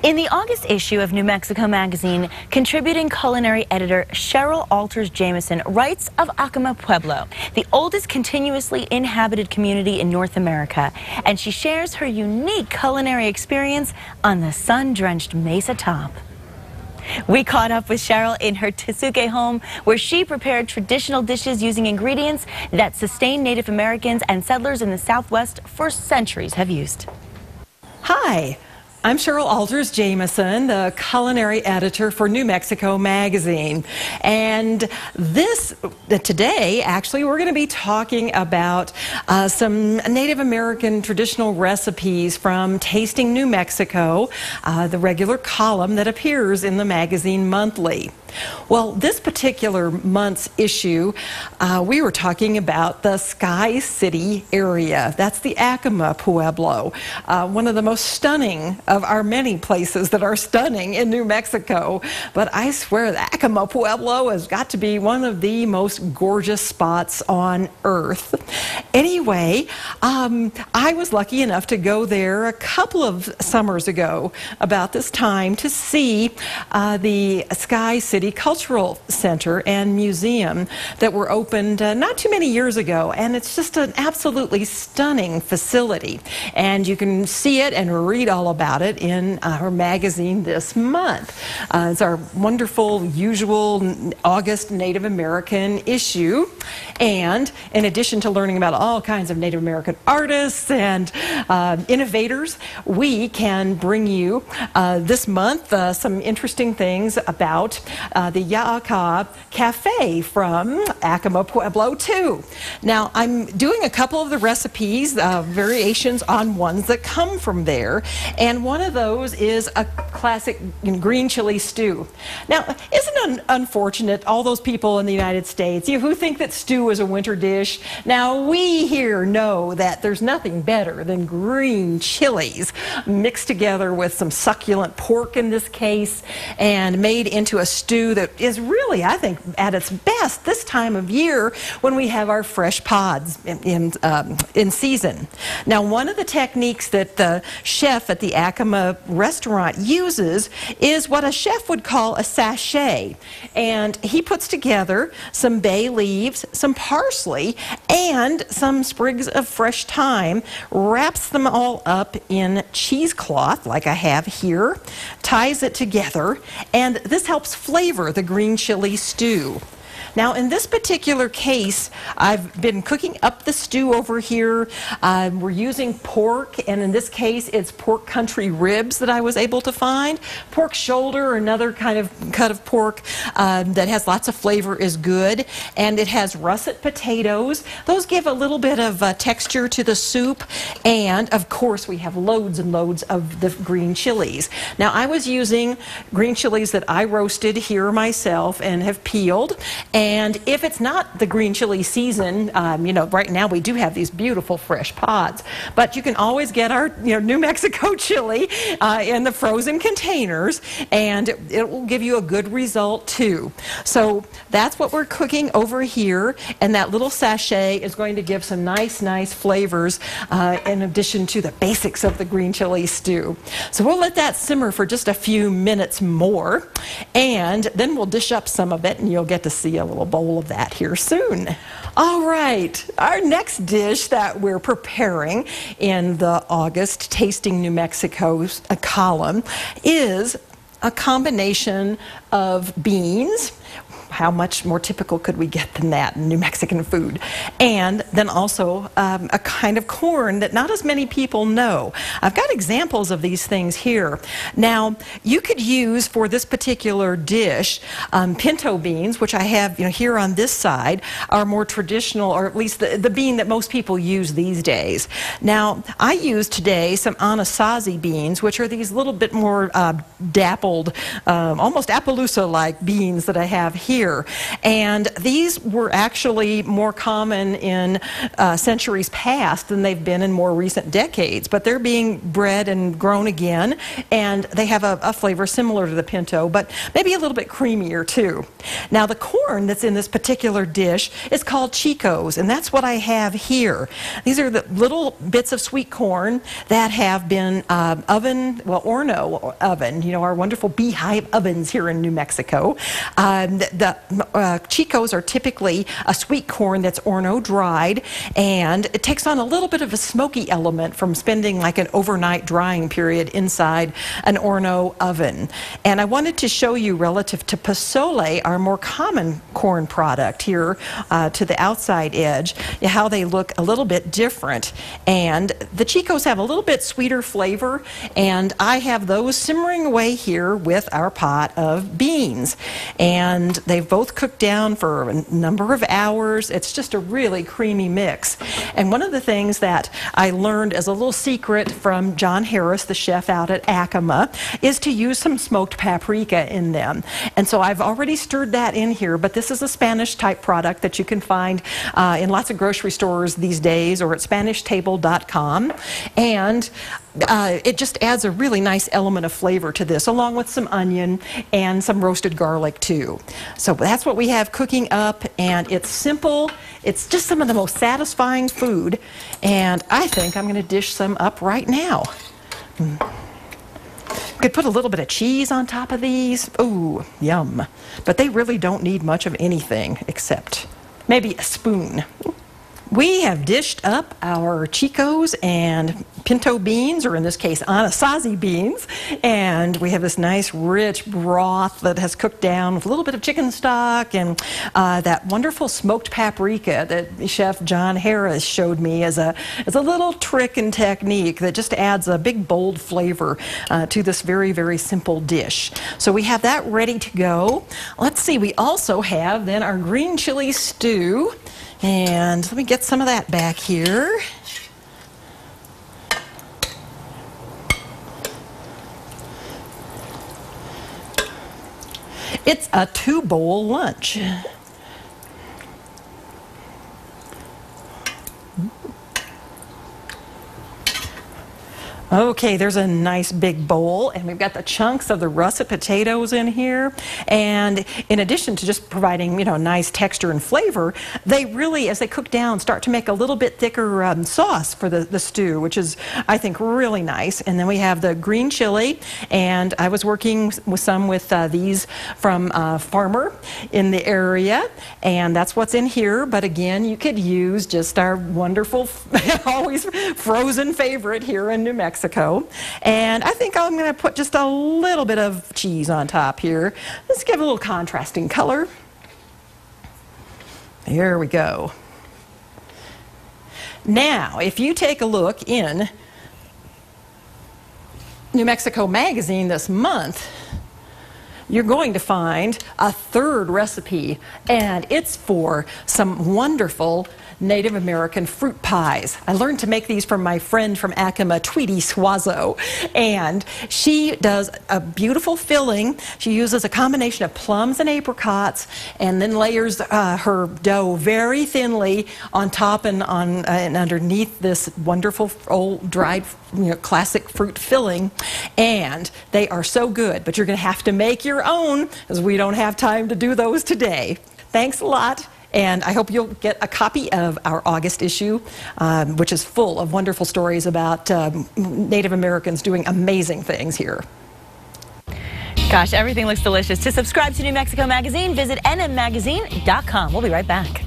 In the August issue of New Mexico magazine, contributing culinary editor Cheryl Alters Jamison writes of Acoma Pueblo, the oldest continuously inhabited community in North America, and she shares her unique culinary experience on the sun-drenched mesa top. We caught up with Cheryl in her Tesuque home, where she prepared traditional dishes using ingredients that sustained Native Americans and settlers in the Southwest for centuries have used. Hi, I'm Cheryl Alters Jamison, the culinary editor for New Mexico magazine. And today, actually, we're going to be talking about some Native American traditional recipes from Tasting New Mexico, the regular column that appears in the magazine monthly. Well, this particular month's issue, we were talking about the Sky City area. That's the Acoma Pueblo, one of the most stunning of our many places that are stunning in New Mexico. But I swear the Acoma Pueblo has got to be one of the most gorgeous spots on earth. Anyway, I was lucky enough to go there a couple of summers ago about this time to see the Sky City Cultural Center and Museum that were opened not too many years ago, and it's just an absolutely stunning facility, and you can see it and read all about it in our magazine this month. It's our wonderful usual August Native American issue, and in addition to learning about all kinds of Native American artists and innovators, we can bring you this month some interesting things about the Ya'aka Cafe from Acoma Pueblo too. Now, I'm doing a couple of the recipes, variations on ones that come from there, and one of those is a classic green chili stew. Now, isn't it unfortunate, all those people in the United States who think that stew is a winter dish? Now, we here know that there's nothing better than green chilies mixed together with some succulent pork in this case and made into a stew that is really, I think, at its best this time of year when we have our fresh pods in season. Now, one of the techniques that the chef at the Acoma restaurant uses is what a chef would call a sachet, and he puts together some bay leaves, some parsley, and some sprigs of fresh thyme, wraps them all up in cheesecloth like I have here, ties it together, and this helps flavor the green chili stew. Now, in this particular case, I've been cooking up the stew over here. We're using pork, and in this case, it's pork country ribs that I was able to find. Pork shoulder, or another kind of cut of pork that has lots of flavor, is good. And it has russet potatoes. Those give a little bit of texture to the soup. And, of course, we have loads and loads of the green chilies. Now, I was using green chilies that I roasted here myself and have peeled. And if it's not the green chili season, you know, right now we do have these beautiful fresh pods, but you can always get our New Mexico chili in the frozen containers, and it will give you a good result too. So that's what we're cooking over here, and that little sachet is going to give some nice flavors in addition to the basics of the green chili stew. So we'll let that simmer for just a few minutes more, and then we'll dish up some of it, and you'll get to see a little bowl of that here soon. All right, our next dish that we're preparing in the August Tasting New Mexico's column is a combination of beans. How much more typical could we get than that in New Mexican food? And then also a kind of corn that not as many people know. I've got examples of these things here. Now, you could use for this particular dish pinto beans, which I have here on this side, are more traditional, or at least the bean that most people use these days. Now, I use today some Anasazi beans, which are these little bit more dappled, almost Appaloosa-like beans that I have here. here. And these were actually more common in centuries past than they've been in more recent decades, but they're being bred and grown again, and they have a flavor similar to the pinto, but maybe a little bit creamier too. Now the corn that's in this particular dish is called chicos, and that's what I have here. These are the little bits of sweet corn that have been Horno oven, you know, our wonderful beehive ovens here in New Mexico. The chicos are typically a sweet corn that's Horno dried, and it takes on a little bit of a smoky element from spending like an overnight drying period inside an Horno oven. And I wanted to show you relative to pozole, our more common corn product here to the outside edge, how they look a little bit different. And the chicos have a little bit sweeter flavor, and I have those simmering away here with our pot of beans. And they've both cooked down for a number of hours. It's just a really creamy mix. And one of the things that I learned as a little secret from John Harris, the chef out at Acoma, is to use some smoked paprika in them. And so I've already stirred that in here, but this is a Spanish type product that you can find in lots of grocery stores these days or at SpanishTable.com. And it just adds a really nice element of flavor to this, along with some onion and some roasted garlic too. So that's what we have cooking up, and it's simple. It's just some of the most satisfying food, and I think I'm going to dish some up right now. Could put a little bit of cheese on top of these. Ooh, yum. But they really don't need much of anything except maybe a spoon. We have dished up our chicos and pinto beans, or in this case, anasazi beans, and we have this nice rich broth that has cooked down with a little bit of chicken stock and that wonderful smoked paprika that Chef John Harris showed me as a little trick and technique that just adds a big bold flavor to this very, very simple dish. So we have that ready to go. Let's see, we also have then our green chili stew. And let me get some of that back here. It's a 2-bowl lunch. Okay, there's a nice big bowl, and we've got the chunks of the russet potatoes in here. And in addition to just providing, you know, nice texture and flavor, they really, as they cook down, start to make a little bit thicker sauce for the stew, which is, I think, really nice. And then we have the green chili, and I was working with some with these from Farmer in the area, and that's what's in here. But again, you could use just our wonderful, always frozen favorite here in New Mexico. And I think I'm going to put just a little bit of cheese on top here. Let's give it a little contrasting color. There we go. Now, if you take a look in New Mexico Magazine this month, you're going to find a third recipe, and it's for some wonderful Native American fruit pies. I learned to make these from my friend from Acoma, Tweety Swazo, and she does a beautiful filling. She uses a combination of plums and apricots, and then layers her dough very thinly on top and underneath this wonderful old dried, you know, classic fruit filling. And they are so good, but you're going to have to make your own, as we don't have time to do those today. Thanks a lot. And I hope you'll get a copy of our August issue, which is full of wonderful stories about Native Americans doing amazing things here. Gosh, everything looks delicious. To subscribe to New Mexico Magazine, visit nmmagazine.com. We'll be right back.